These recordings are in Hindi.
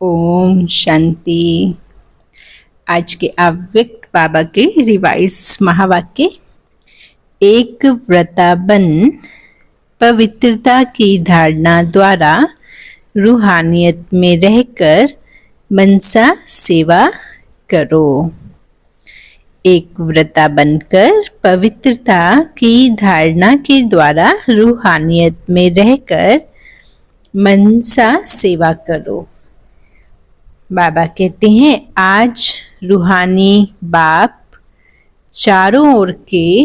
ओम शांति। आज के अव्यक्त बाबा के रिवाइज महावाक्य। एक व्रता बन पवित्रता की धारणा द्वारा रूहानियत में रहकर मनसा सेवा करो। एक व्रता बनकर पवित्रता की धारणा के द्वारा रूहानियत में रहकर मनसा सेवा करो। बाबा कहते हैं आज रूहानी बाप चारों ओर के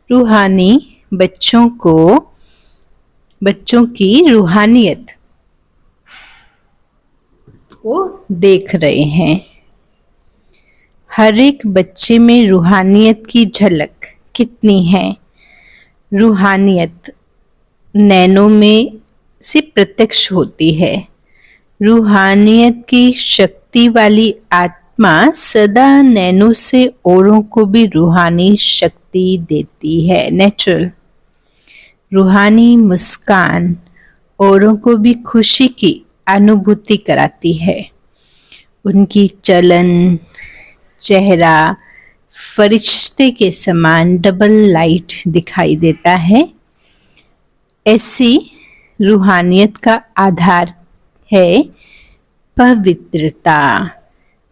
रूहानी बच्चों की रूहानियत को देख रहे हैं। हर एक बच्चे में रूहानियत की झलक कितनी है। रूहानियत नैनों में से प्रत्यक्ष होती है। रूहानियत की शक्ति वाली आत्मा सदा नैनों से औरों को भी रूहानी शक्ति देती है। नेचुरल रूहानी मुस्कान औरों को भी खुशी की अनुभूति कराती है। उनकी चलन चेहरा फरिश्ते के समान डबल लाइट दिखाई देता है। ऐसी रूहानियत का आधार है पवित्रता।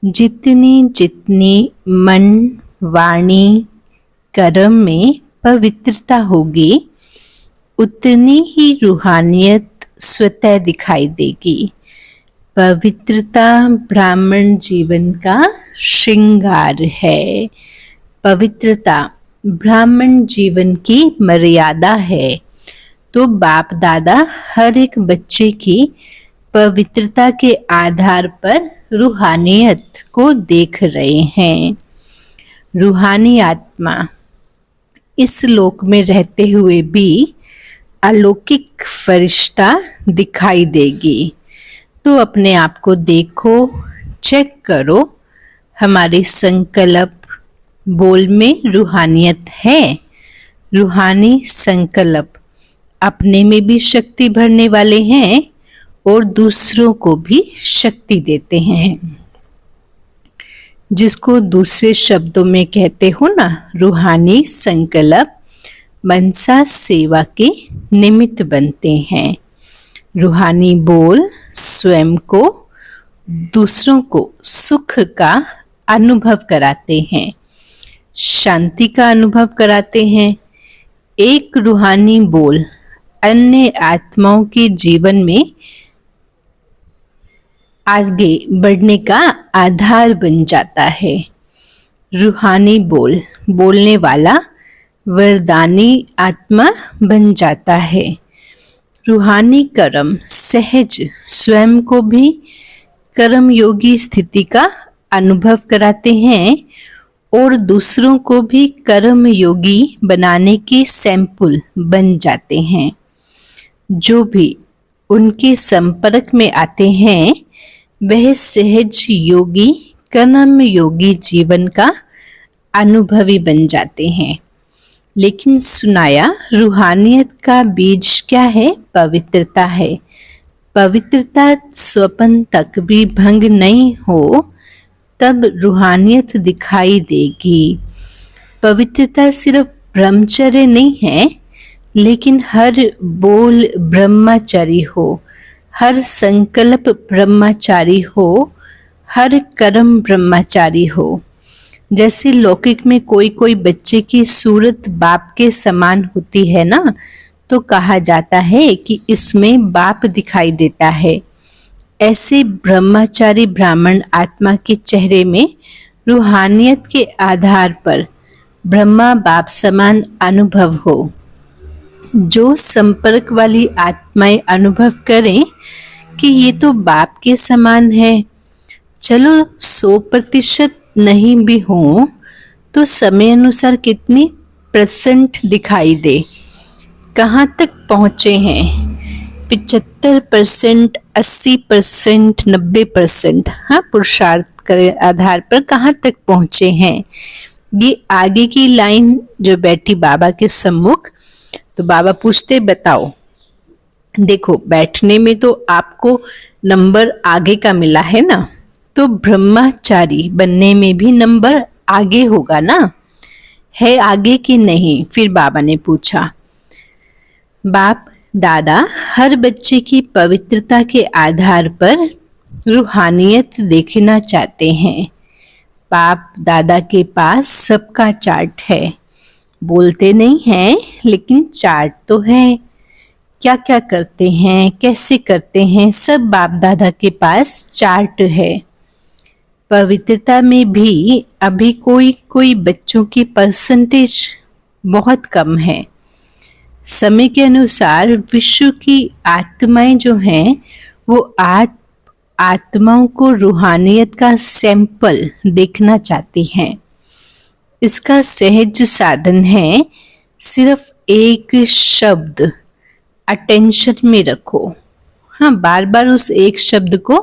जितनी जितनी मन वाणी कर्म में पवित्रता होगी उतनी ही रूहानियत स्वतः दिखाई देगी। पवित्रता ब्राह्मण जीवन का श्रृंगार है। पवित्रता ब्राह्मण जीवन की मर्यादा है। तो बाप दादा हर एक बच्चे की पवित्रता के आधार पर रूहानियत को देख रहे हैं। रूहानी आत्मा इस लोक में रहते हुए भी अलौकिक फरिश्ता दिखाई देगी। तो अपने आप को देखो, चेक करो, हमारे संकल्प बोल में रूहानियत है। रूहानी संकल्प अपने में भी शक्ति भरने वाले हैं और दूसरों को भी शक्ति देते हैं। जिसको दूसरे शब्दों में कहते हो ना, रूहानी संकल्प मनसा सेवा के निमित्त बनते हैं। रूहानी बोल स्वयं को दूसरों को सुख का अनुभव कराते हैं, शांति का अनुभव कराते हैं। एक रूहानी बोल अन्य आत्माओं के जीवन में आगे बढ़ने का आधार बन जाता है। रूहानी बोल बोलने वाला वरदानी आत्मा बन जाता है। रूहानी कर्म सहज स्वयं को भी कर्म योगी स्थिति का अनुभव कराते हैं और दूसरों को भी कर्म योगी बनाने के सैंपल बन जाते हैं। जो भी उनके संपर्क में आते हैं वह सहज योगी कर्म योगी जीवन का अनुभवी बन जाते हैं। लेकिन सुनाया रूहानियत का बीज क्या है? पवित्रता है। पवित्रता स्वपन तक भी भंग नहीं हो तब रूहानियत दिखाई देगी। पवित्रता सिर्फ ब्रह्मचर्य नहीं है, लेकिन हर बोल ब्रह्मचारी हो, हर संकल्प ब्रह्मचारी हो, हर कर्म ब्रह्मचारी हो। जैसे लौकिक में कोई कोई बच्चे की सूरत बाप के समान होती है ना, तो कहा जाता है कि इसमें बाप दिखाई देता है। ऐसे ब्रह्मचारी ब्राह्मण आत्मा के चेहरे में रूहानियत के आधार पर ब्रह्मा बाप समान अनुभव हो। जो संपर्क वाली आत्माएं अनुभव करें कि ये तो बाप के समान है। चलो 100% नहीं भी हो तो समय अनुसार कितनी परसेंट दिखाई दे। कहाँ तक पहुँचे हैं? 75%, 80%, 90%। हाँ, पुरुषार्थ के आधार पर कहाँ तक पहुँचे हैं। ये आगे की लाइन जो बैठी बाबा के सम्मुख, तो बाबा पूछते बताओ देखो, बैठने में तो आपको नंबर आगे का मिला है ना, तो ब्रह्मचारी बनने में भी नंबर आगे होगा ना, है आगे कि नहीं? फिर बाबा ने पूछा। बाप दादा हर बच्चे की पवित्रता के आधार पर रूहानियत देखना चाहते हैं। बाप दादा के पास सबका चार्ट है, बोलते नहीं हैं लेकिन चार्ट तो है। क्या क्या करते हैं, कैसे करते हैं, सब बाप दादा के पास चार्ट है। पवित्रता में भी अभी कोई कोई बच्चों की परसेंटेज बहुत कम है। समय के अनुसार विश्व की आत्माएं जो हैं वो आत्माओं को रूहानियत का सैंपल देखना चाहती हैं। इसका सहज साधन है सिर्फ एक शब्द अटेंशन में रखो। हाँ, बार बार उस एक शब्द को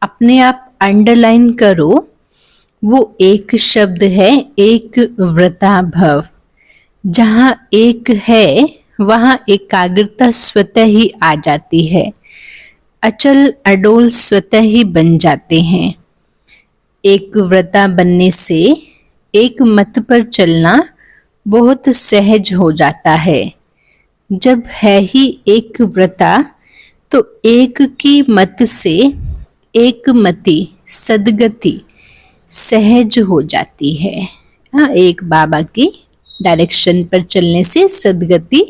अपने आप अंडरलाइन करो। वो एक शब्द है एक व्रताभव। जहाँ एक है वहाँ एकाग्रता स्वतः ही आ जाती है, अचल अडोल स्वतः ही बन जाते हैं। एक व्रता बनने से एक मत पर चलना बहुत सहज हो जाता है। जब है ही एक व्रता तो एक की मत से एक मति सदगति सहज हो जाती है। हाँ, एक बाबा की डायरेक्शन पर चलने से सदगति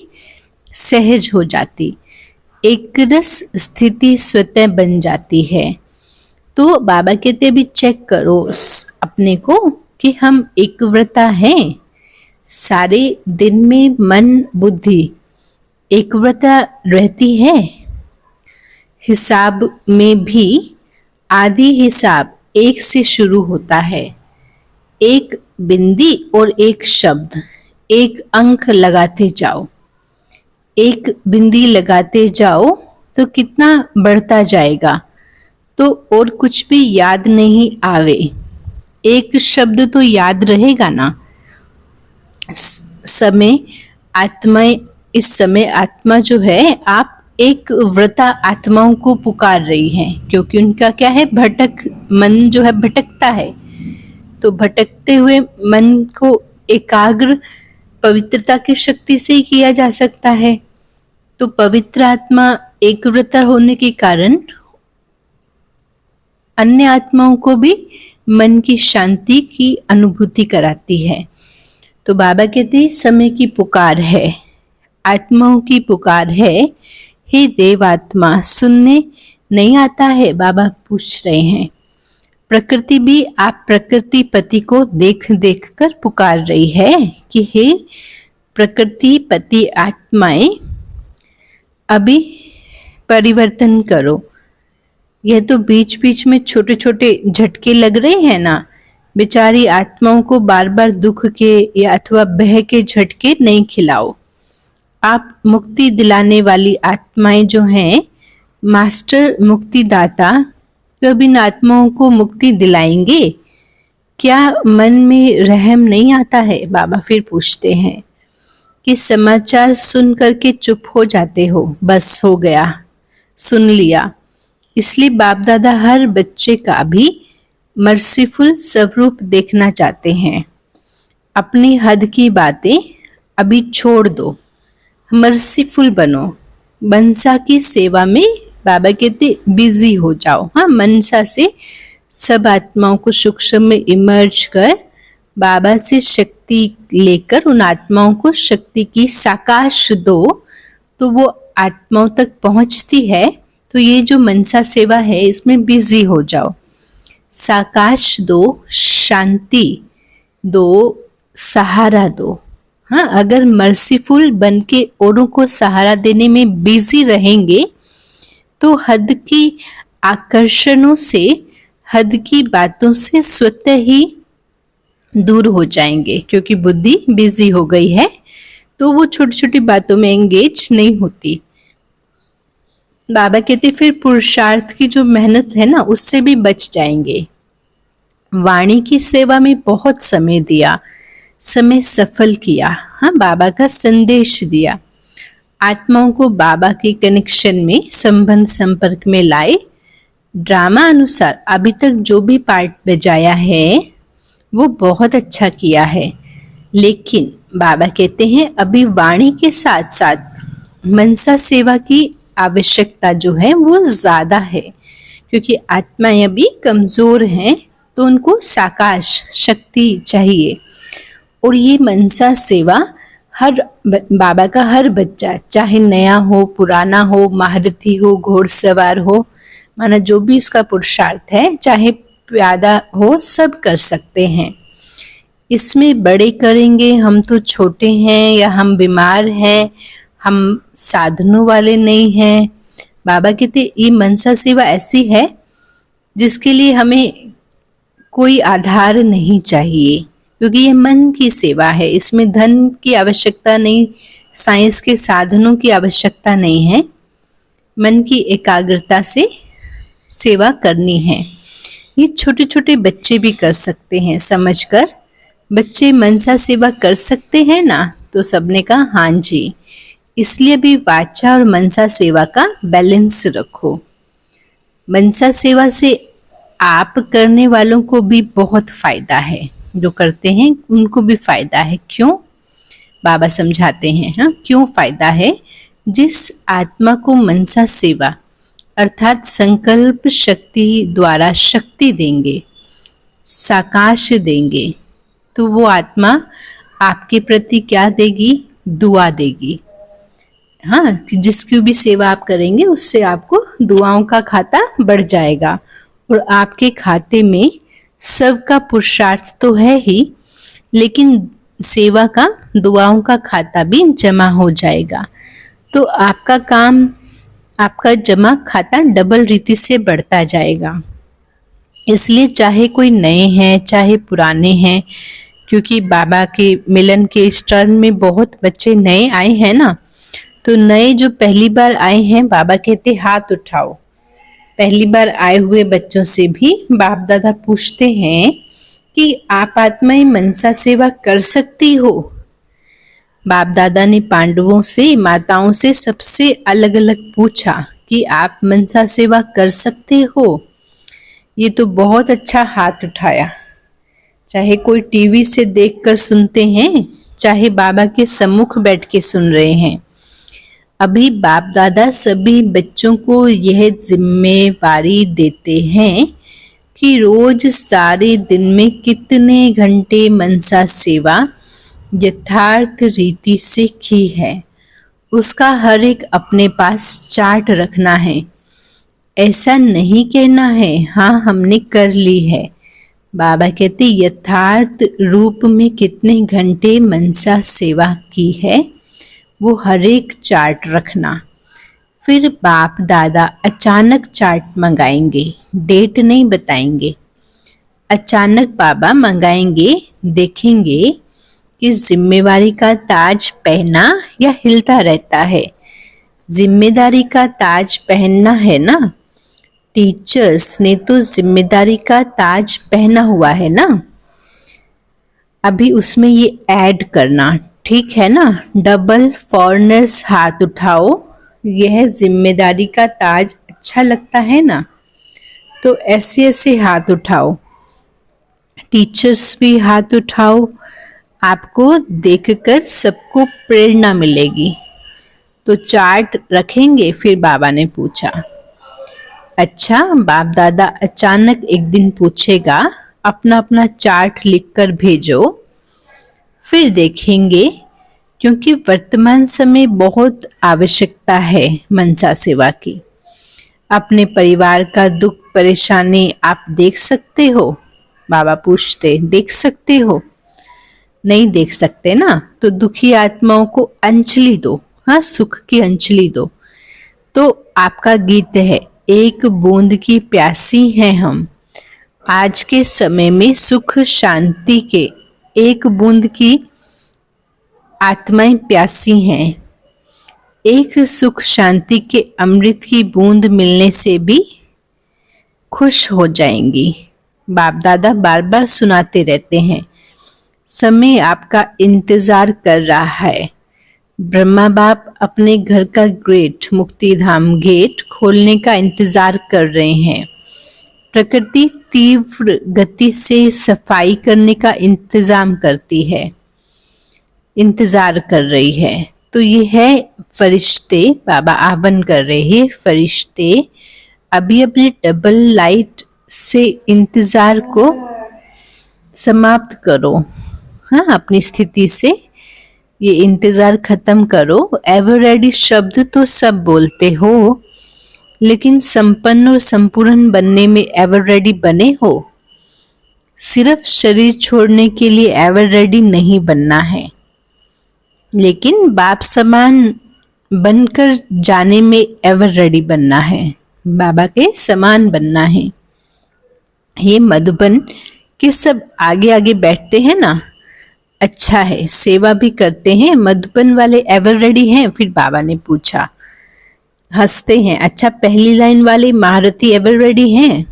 सहज हो जाती, एक रस स्थिति स्वतः बन जाती है। तो बाबा कहते भी चेक करो अपने को कि हम एक व्रता हैं। सारे दिन में मन बुद्धि एक व्रता रहती है। हिसाब में भी आधी हिसाब एक से शुरू होता है। एक बिंदी और एक शब्द, एक अंक लगाते जाओ। एक बिंदी लगाते जाओ तो कितना बढ़ता जाएगा, तो और कुछ भी याद नहीं आवे, एक शब्द तो याद रहेगा ना। समय आत्माएं, इस समय आत्मा जो है, आप एक व्रता आत्माओं को पुकार रही हैं, क्योंकि उनका क्या है, मन जो है भटकता है। तो भटकते हुए मन को एकाग्र पवित्रता की शक्ति से ही किया जा सकता है। तो पवित्र आत्मा एक व्रता होने के कारण अन्य आत्माओं को भी मन की शांति की अनुभूति कराती है। तो बाबा कहते हैं समय की पुकार है, आत्माओं की पुकार है। हे देवात्मा, सुनने नहीं आता है? बाबा पूछ रहे हैं। प्रकृति भी आप प्रकृति पति को देख देख कर पुकार रही है कि हे प्रकृति पति आत्माएं, अभी परिवर्तन करो। यह तो बीच बीच में छोटे छोटे झटके लग रहे हैं ना, बेचारी आत्माओं को बार बार दुख के या अथवा भय के झटके नहीं खिलाओ। आप मुक्ति दिलाने वाली आत्माएं जो हैं, मास्टर मुक्तिदाता, कब इन आत्माओं को मुक्ति दिलाएंगे? क्या मन में रहम नहीं आता है? बाबा फिर पूछते हैं कि समाचार सुन करके चुप हो जाते हो, बस हो गया, सुन लिया। इसलिए बाप दादा हर बच्चे का भी मर्सीफुल स्वरूप देखना चाहते हैं। अपनी हद की बातें अभी छोड़ दो, मर्सीफुल बनो। मनसा की सेवा में बाबा कहते बिजी हो जाओ। हाँ, मनसा से सब आत्माओं को सूक्ष्म में इमर्ज कर बाबा से शक्ति लेकर उन आत्माओं को शक्ति की साकाश दो, तो वो आत्माओं तक पहुंचती है। तो ये जो मनसा सेवा है, इसमें बिजी हो जाओ। साकाश दो, शांति दो, सहारा दो। हाँ, अगर मर्सीफुल बन के औरों को सहारा देने में बिजी रहेंगे तो हद की आकर्षणों से, हद की बातों से स्वतः ही दूर हो जाएंगे, क्योंकि बुद्धि बिजी हो गई है तो वो छोटी छोटी बातों में एंगेज नहीं होती। बाबा कहते फिर पुरुषार्थ की जो मेहनत है ना, उससे भी बच जाएंगे। वाणी की सेवा में बहुत समय दिया, समय सफल किया। हाँ, बाबा का संदेश दिया। आत्माओं को बाबा के कनेक्शन में संबंध संपर्क में लाए। ड्रामा अनुसार अभी तक जो भी पार्ट बजाया है वो बहुत अच्छा किया है, लेकिन बाबा कहते हैं अभी वाणी के साथ साथ मनसा सेवा की आवश्यकता जो है वो ज्यादा है, क्योंकि आत्माएं अभी कमजोर हैं तो उनको साकाश शक्ति चाहिए। और ये मनसा सेवा हर बाबा का हर बच्चा, चाहे नया हो, पुराना हो, महारथी हो, घोड़सवार हो, माना जो भी उसका पुरुषार्थ है, चाहे प्यादा हो, सब कर सकते हैं। इसमें बड़े करेंगे, हम तो छोटे हैं या हम बीमार हैं, हम साधनों वाले नहीं हैं। बाबा कहते ये मनसा सेवा ऐसी है जिसके लिए हमें कोई आधार नहीं चाहिए, क्योंकि ये मन की सेवा है। इसमें धन की आवश्यकता नहीं, साइंस के साधनों की आवश्यकता नहीं है। मन की एकाग्रता से सेवा करनी है। ये छोटे छोटे बच्चे भी कर सकते हैं समझकर। बच्चे मनसा सेवा कर सकते हैं ना? तो सबने कहा हाँ जी। इसलिए भी वाचा और मनसा सेवा का बैलेंस रखो। मनसा सेवा से आप करने वालों को भी बहुत फायदा है, जो करते हैं उनको भी फायदा है। क्यों? बाबा समझाते हैं। हाँ, क्यों फायदा है? जिस आत्मा को मनसा सेवा अर्थात संकल्प शक्ति द्वारा शक्ति देंगे, साकाश देंगे, तो वो आत्मा आपके प्रति क्या देगी? दुआ देगी। हाँ, जिसकी भी सेवा आप करेंगे उससे आपको दुआओं का खाता बढ़ जाएगा। और आपके खाते में सबका पुरुषार्थ तो है ही, लेकिन सेवा का, दुआओं का खाता भी जमा हो जाएगा। तो आपका काम, आपका जमा खाता डबल रीति से बढ़ता जाएगा। इसलिए चाहे कोई नए हैं चाहे पुराने हैं, क्योंकि बाबा के मिलन के इस टर्न में बहुत बच्चे नए आए हैं ना, तो नए जो पहली बार आए हैं, बाबा कहते हाथ उठाओ। पहली बार आए हुए बच्चों से भी बाप दादा पूछते हैं कि आप आत्माएं मनसा सेवा कर सकती हो? बाप दादा ने पांडवों से, माताओं से सबसे अलग अलग पूछा कि आप मनसा सेवा कर सकते हो? ये तो बहुत अच्छा हाथ उठाया। चाहे कोई टीवी से देखकर सुनते हैं, चाहे बाबा के सम्मुख बैठ के सुन रहे हैं। अभी बाप दादा सभी बच्चों को यह जिम्मेवारी देते हैं कि रोज सारे दिन में कितने घंटे मनसा सेवा यथार्थ रीति से की है, उसका हर एक अपने पास चार्ट रखना है। ऐसा नहीं कहना है हाँ हमने कर ली है। बाबा कहते यथार्थ रूप में कितने घंटे मनसा सेवा की है, वो हर एक चार्ट रखना। फिर बाप दादा अचानक चार्ट मंगाएंगे, डेट नहीं बताएंगे। अचानक बाबा मंगाएंगे, देखेंगे कि जिम्मेवारी का ताज पहना या हिलता रहता है। जिम्मेदारी का ताज पहनना है ना, टीचर्स ने तो जिम्मेदारी का ताज पहना हुआ है ना, अभी उसमें ये ऐड करना, ठीक है ना? डबल फॉरनर्स हाथ उठाओ, यह जिम्मेदारी का ताज अच्छा लगता है ना? तो ऐसे ऐसे हाथ उठाओ। टीचर्स भी हाथ उठाओ, आपको देखकर सबको प्रेरणा मिलेगी। तो चार्ट रखेंगे। फिर बाबा ने पूछा, अच्छा बाप दादा अचानक एक दिन पूछेगा, अपना अपना चार्ट लिखकर भेजो। फिर देखेंगे, क्योंकि वर्तमान समय बहुत आवश्यकता है मनसा सेवा की। अपने परिवार का दुख परेशानी आप देख सकते हो? बाबा पूछते, देख सकते हो? नहीं देख सकते ना, तो दुखी आत्माओं को अंजलि दो। हाँ, सुख की अंजलि दो। तो आपका गीत है, एक बूंद की प्यासी हैं हम। आज के समय में सुख शांति के एक बूंद की आत्माएं प्यासी हैं। एक सुख शांति के अमृत की बूंद मिलने से भी खुश हो जाएंगी। बाप दादा बार बार सुनाते रहते हैं, समय आपका इंतजार कर रहा है। ब्रह्मा बाप अपने घर का गेट, मुक्तिधाम गेट खोलने का इंतजार कर रहे हैं। प्रकृति तीव्र गति से सफाई करने का इंतजार कर रही है। तो ये है फरिश्ते, बाबा आह्वान कर रहे हैं, फरिश्ते अभी अपने डबल लाइट से इंतजार को समाप्त करो। हाँ, अपनी स्थिति से ये इंतजार खत्म करो। एवर रेडी शब्द तो सब बोलते हो, लेकिन संपन्न और संपूर्ण बनने में एवर रेडी बने हो? सिर्फ शरीर छोड़ने के लिए एवर रेडी नहीं बनना है, लेकिन बाप समान बनकर जाने में एवर रेडी बनना है, बाबा के समान बनना है। ये मधुबन के सब आगे आगे बैठते हैं ना, अच्छा है, सेवा भी करते हैं। मधुबन वाले एवर रेडी हैं? फिर बाबा ने पूछा, हंसते हैं। अच्छा, पहली लाइन वाले महारथी एवर रेडी हैं?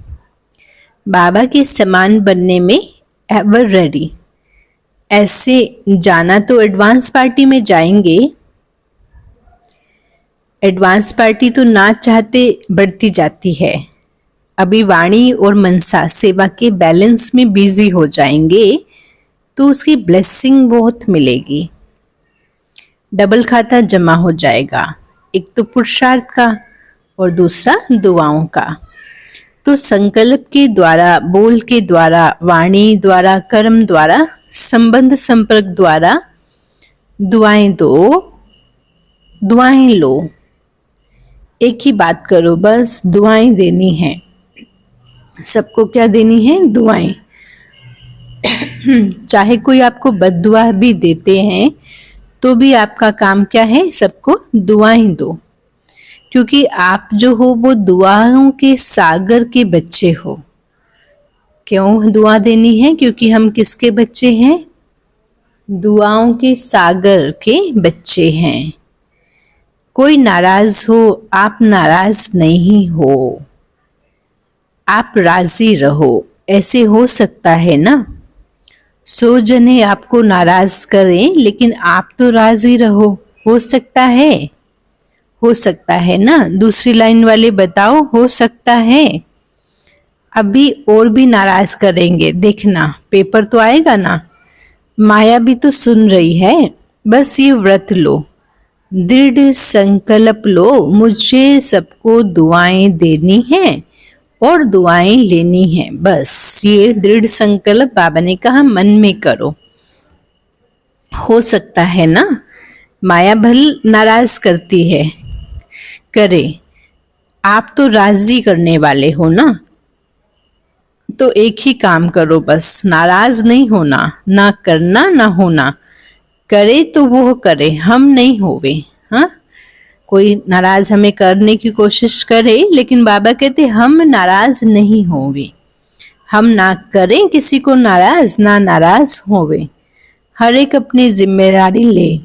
बाबा के समान बनने में एवर रेडी। ऐसे जाना तो एडवांस पार्टी में जाएंगे। एडवांस पार्टी तो ना चाहते बढ़ती जाती है। अभी वाणी और मनसा सेवा के बैलेंस में बिजी हो जाएंगे तो उसकी ब्लेसिंग बहुत मिलेगी। डबल खाता जमा हो जाएगा, एक तो पुरुषार्थ का और दूसरा दुआओं का। तो संकल्प के द्वारा, बोल के द्वारा, वाणी द्वारा, कर्म द्वारा, संबंध संपर्क द्वारा दुआएं दो, दुआएं लो। एक ही बात करो, बस दुआएं देनी है। सबको क्या देनी है? दुआएं। चाहे कोई आपको बद्दुआ भी देते हैं तो भी आपका काम क्या है? सबको दुआएं दो, क्योंकि आप जो हो वो दुआओं के सागर के बच्चे हो। क्यों दुआ देनी है? क्योंकि हम किसके बच्चे हैं? दुआओं के सागर के बच्चे हैं। कोई नाराज हो, आप नाराज नहीं हो, आप राजी रहो। ऐसे हो सकता है ना, 100 जने आपको नाराज करें लेकिन आप तो राजी रहो। हो सकता है? हो सकता है ना। दूसरी लाइन वाले बताओ, हो सकता है? अभी और भी नाराज करेंगे, देखना पेपर तो आएगा ना। माया भी तो सुन रही है। बस ये व्रत लो, दृढ़ संकल्प लो, मुझे सबको दुआएं देनी है और दुआएं लेनी है। बस ये दृढ़ संकल्प बाबा ने कहा मन में करो। हो सकता है ना। माया भल नाराज करती है, करे, आप तो राजी करने वाले हो ना। तो एक ही काम करो, बस नाराज नहीं होना, ना करना ना होना। करे तो वो करे, हम नहीं होवे। हाँ, कोई नाराज हमें करने की कोशिश करे, लेकिन बाबा कहते हम नाराज नहीं होवे। हम ना करें किसी को नाराज, ना नाराज होवे। हर एक अपनी जिम्मेदारी ले,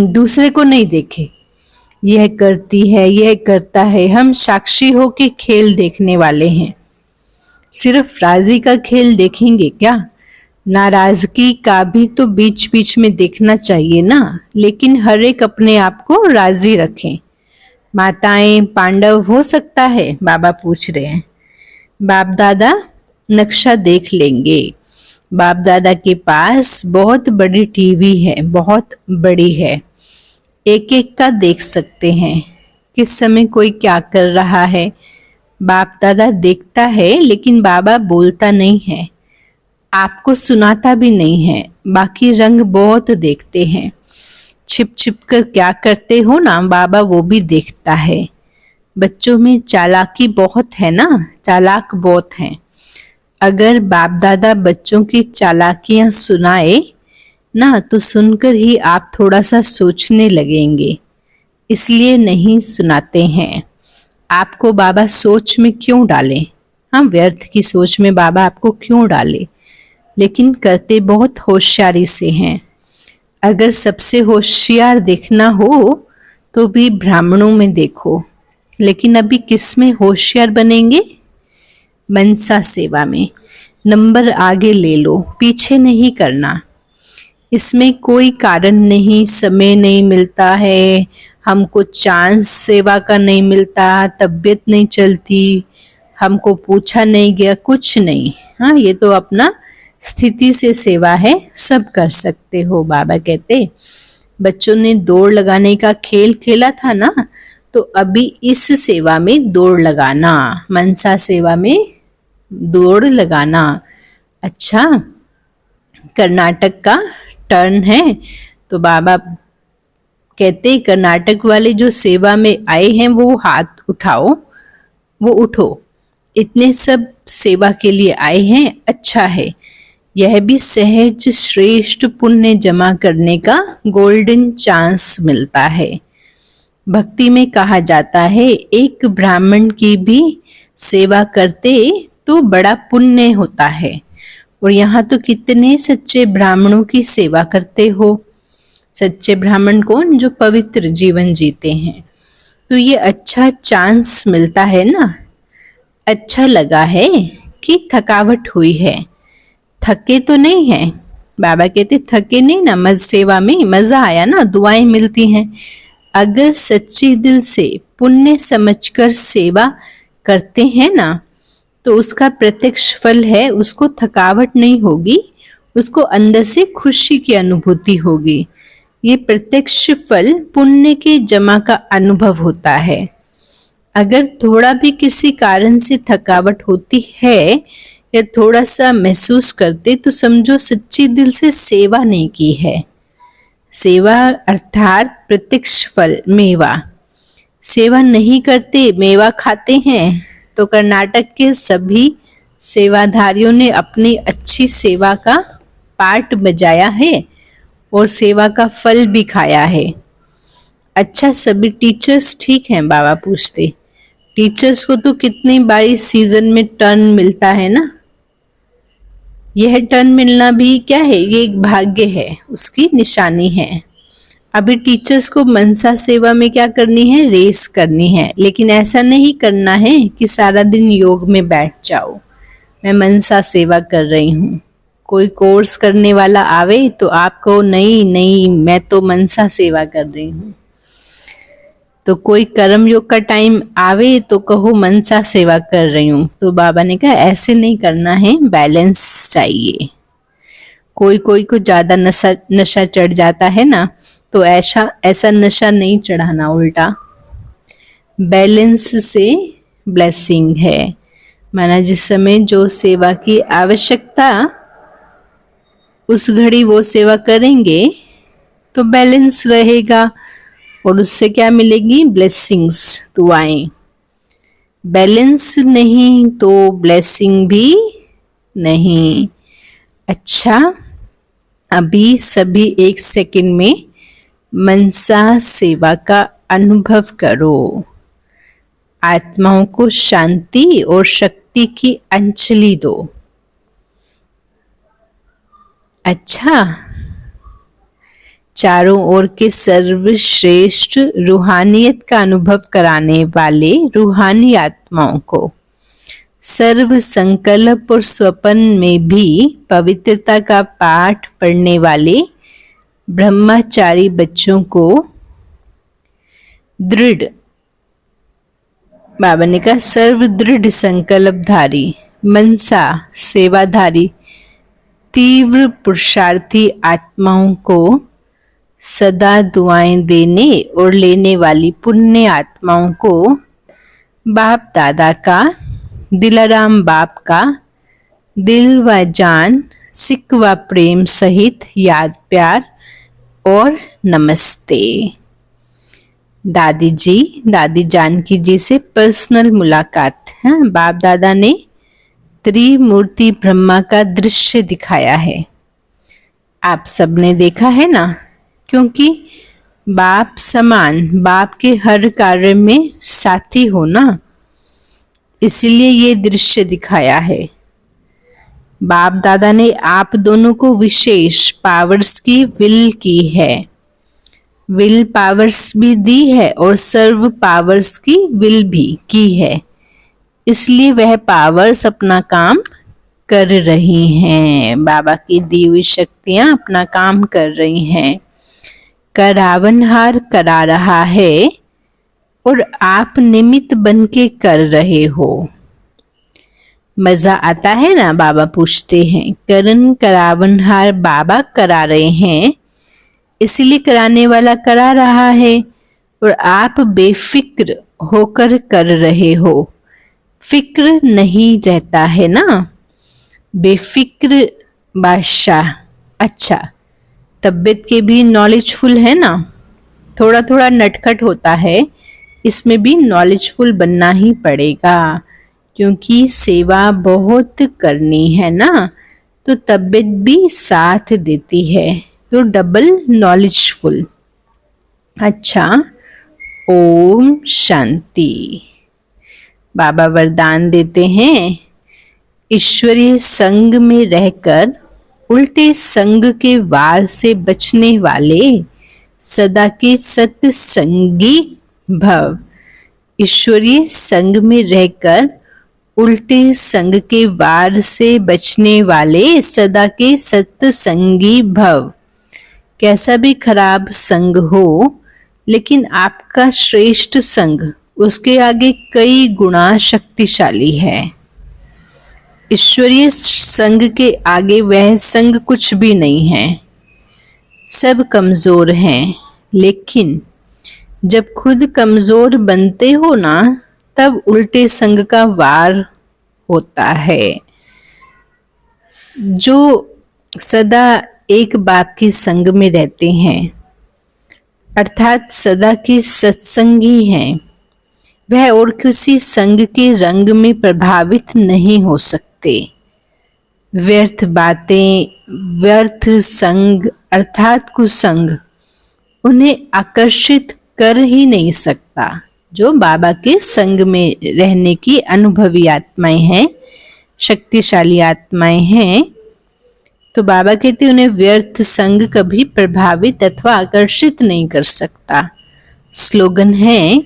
दूसरे को नहीं देखे। यह करती है, यह करता है। हम साक्षी हो के खेल देखने वाले हैं। सिर्फ राजी का खेल देखेंगे क्या? नाराजगी का भी तो बीच बीच में देखना चाहिए ना। लेकिन हर एक अपने आप को राजी रखें। माताएं पांडव हो सकता है? बाबा पूछ रहे हैं। बाप दादा नक्शा देख लेंगे। बाप दादा के पास बहुत बड़ी टीवी है, बहुत बड़ी है, एक एक का देख सकते हैं किस समय कोई क्या कर रहा है। बाप दादा देखता है, लेकिन बाबा बोलता नहीं है, आपको सुनाता भी नहीं है। बाकी रंग बहुत देखते हैं। छिप छिप कर क्या करते हो ना, बाबा वो भी देखता है। बच्चों में चालाकी बहुत है ना, चालाक बहुत हैं। अगर बाप दादा बच्चों की चालाकियां सुनाए ना, तो सुनकर ही आप थोड़ा सा सोचने लगेंगे, इसलिए नहीं सुनाते हैं। आपको बाबा सोच में क्यों डाले? हाँ, व्यर्थ की सोच में बाबा आपको क्यों डाले? लेकिन करते बहुत होशियारी से हैं। अगर सबसे होशियार देखना हो तो भी ब्राह्मणों में देखो, लेकिन अभी किस में होशियार बनेंगे? मनसा सेवा में। नंबर आगे ले लो, पीछे नहीं करना। इसमें कोई कारण नहीं, समय नहीं मिलता है, हमको चांस सेवा का नहीं मिलता, तबीयत नहीं चलती, हमको पूछा नहीं गया, कुछ नहीं। हाँ, ये तो अपना स्थिति से सेवा है, सब कर सकते हो। बाबा कहते बच्चों ने दौड़ लगाने का खेल खेला था ना, तो अभी इस सेवा में दौड़ लगाना, मनसा सेवा में दौड़ लगाना। अच्छा, कर्नाटक का टर्न है, तो बाबा कहते कर्नाटक वाले जो सेवा में आए हैं वो हाथ उठाओ, वो उठो, इतने सब सेवा के लिए आए हैं, अच्छा है। यह भी सहज श्रेष्ठ पुण्य जमा करने का गोल्डन चांस मिलता है। भक्ति में कहा जाता है एक ब्राह्मण की भी सेवा करते तो बड़ा पुण्य होता है। और यहाँ तो कितने सच्चे ब्राह्मणों की सेवा करते हो। सच्चे ब्राह्मण कौन? जो पवित्र जीवन जीते हैं। तो ये अच्छा चांस मिलता है ना। अच्छा लगा है कि थकावट हुई है, थके तो नहीं है। बाबा कहते थके नहीं ना, सेवा में मजा आया ना, दुआएं मिलती हैं। अगर सच्चे दिल से पुण्य समझकर सेवा करते हैं ना, तो उसका प्रत्यक्ष फल है, उसको थकावट नहीं होगी, उसको अंदर से खुशी की अनुभूति होगी। ये प्रत्यक्ष फल पुण्य के जमा का अनुभव होता है। अगर थोड़ा भी किसी कारण से थकावट होती है या थोड़ा सा महसूस करते, तो समझो सच्ची दिल से सेवा नहीं की है। सेवा अर्थात प्रत्यक्ष फल, मेवा। सेवा नहीं करते, मेवा खाते हैं, तो कर्नाटक के सभी सेवाधारियों ने अपनी अच्छी सेवा का पार्ट बजाया है और सेवा का फल भी खाया है। अच्छा, सभी टीचर्स ठीक हैं? बाबा पूछते। टीचर्स को तो कितनी बारी सीजन में टर्न मिलता है ना। यह टर्न मिलना भी क्या है? ये एक भाग्य है, उसकी निशानी है। अभी टीचर्स को मनसा सेवा में क्या करनी है? रेस करनी है। लेकिन ऐसा नहीं करना है कि सारा दिन योग में बैठ जाओ, मैं मनसा सेवा कर रही हूँ। कोई कोर्स करने वाला आवे तो आप कहो नहीं नहीं, मैं तो मनसा सेवा कर रही हूँ। तो कोई कर्म योग का टाइम आवे तो कहो मनसा सेवा कर रही हूँ। तो बाबा ने कहा ऐसे नहीं करना है, बैलेंस चाहिए। कोई कोई को ज्यादा नशा चढ़ जाता है ना, तो ऐसा नशा नहीं चढ़ाना, उल्टा बैलेंस से ब्लेसिंग है। माना जिस समय जो सेवा की आवश्यकता, उस घड़ी वो सेवा करेंगे तो बैलेंस रहेगा और उससे क्या मिलेगी? ब्लेसिंग्स, दुआएं। बैलेंस नहीं तो ब्लेसिंग भी नहीं। अच्छा, अभी सभी 1 सेकंड में मनसा सेवा का अनुभव करो। आत्माओं को शांति और शक्ति की अंजलि दो। अच्छा, चारों ओर के सर्वश्रेष्ठ रूहानियत का अनुभव कराने वाले रूहानी आत्माओं को, सर्व संकल्प और स्वप्न में भी पवित्रता का पाठ पढ़ने वाले ब्रह्मचारी बच्चों को दृढ़, बाबा ने कहा सर्व दृढ़ संकल्पधारी, मनसा सेवाधारी, तीव्र पुरुषार्थी आत्माओं को सदा दुआएं देने और लेने वाली पुण्य आत्माओं को बाप दादा का, दिलाराम बाप का दिल व जान, सिक व प्रेम सहित याद प्यार और नमस्ते। दादी जी, दादी जानकी जी से पर्सनल मुलाकात है। बाप दादा ने त्रिमूर्ति ब्रह्मा का दृश्य दिखाया है, आप सबने देखा है ना। क्योंकि बाप समान, बाप के हर कार्य में साथी हो ना, इसलिए ये दृश्य दिखाया है। बाप दादा ने आप दोनों को विशेष पावर्स की विल की है, विल पावर्स भी दी है और सर्व पावर्स की विल भी की है। इसलिए वह पावर्स अपना काम कर रही हैं। बाबा की दी हुई शक्तियां अपना काम कर रही हैं। करावनहार करा रहा है और आप निमित्त बन के कर रहे हो। मजा आता है ना? बाबा पूछते हैं। करण करावनहार बाबा करा रहे हैं, इसलिए कराने वाला करा रहा है और आप बेफिक्र होकर कर रहे हो। फिक्र नहीं रहता है ना? बेफिक्र बादशाह। अच्छा, तबीयत के भी नॉलेजफुल है ना? थोड़ा थोड़ा नटखट होता है, इसमें भी नॉलेजफुल बनना ही पड़ेगा, क्योंकि सेवा बहुत करनी है ना, तो तबीयत भी साथ देती है, तो डबल नॉलेजफुल। अच्छा, ओम शांति। बाबा वरदान देते हैं, ईश्वरीय संग में रहकर उल्टे संग के वार से बचने वाले सदा के सत्संगी भव। ईश्वरीय संग में रहकर उल्टे संग के वार से बचने वाले सदा के सत्संगी भव। कैसा भी खराब संग हो, लेकिन आपका श्रेष्ठ संग उसके आगे कई गुना शक्तिशाली है। ईश्वरीय संग के आगे वह संग कुछ भी नहीं है। सब कमजोर हैं, लेकिन जब खुद कमजोर बनते हो ना, तब उल्टे संग का वार होता है। जो सदा एक बाप के संग में रहते हैं, अर्थात सदा के सत्संगी हैं, वह और किसी संग के रंग में प्रभावित नहीं हो सकते। व्यर्थ बातें, व्यर्थ संग अर्थात कुसंग उन्हें आकर्षित कर ही नहीं सकता। जो बाबा के संग में रहने की अनुभवी आत्माएं हैं, शक्तिशाली आत्माएं हैं, तो बाबा कहते उन्हें व्यर्थ संग कभी प्रभावित अथवा आकर्षित नहीं कर सकता। स्लोगन है,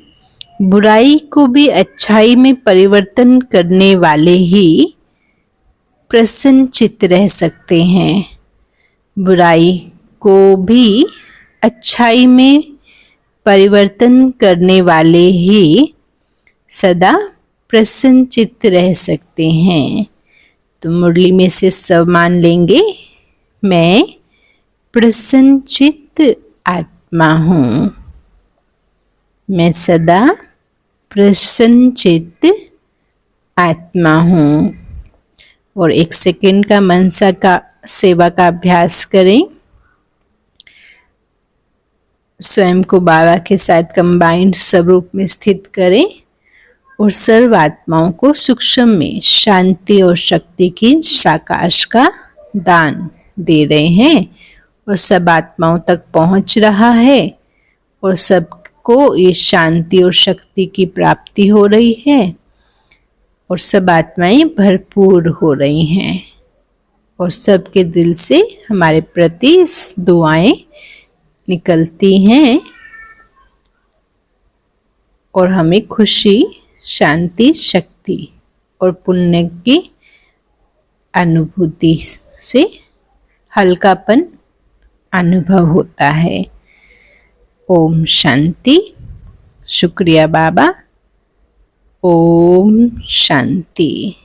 बुराई को भी अच्छाई में परिवर्तन करने वाले ही प्रसन्नचित्त रह सकते हैं। बुराई को भी अच्छाई में परिवर्तन करने वाले ही सदा प्रसन्नचित्त रह सकते हैं। तो मुरली में से सब मान लेंगे, मैं प्रसन्नचित्त आत्मा हूँ। मैं सदा प्रसन्नचित्त आत्मा हूँ। और 1 सेकेंड का मनसा का सेवा का अभ्यास करें। स्वयं को बाबा के साथ कंबाइंड स्वरूप में स्थित करें और सर्व आत्माओं को सूक्ष्म में शांति और शक्ति की साकाश का दान दे रहे हैं और सब आत्माओं तक पहुंच रहा है और सबको ये शांति और शक्ति की प्राप्ति हो रही है और सब आत्माएं भरपूर हो रही हैं और सबके दिल से हमारे प्रति दुआएं निकलती हैं और हमें खुशी, शांति, शक्ति और पुण्य की अनुभूति से हल्कापन अनुभव होता है। ओम शांति। शुक्रिया बाबा। ओम शांति।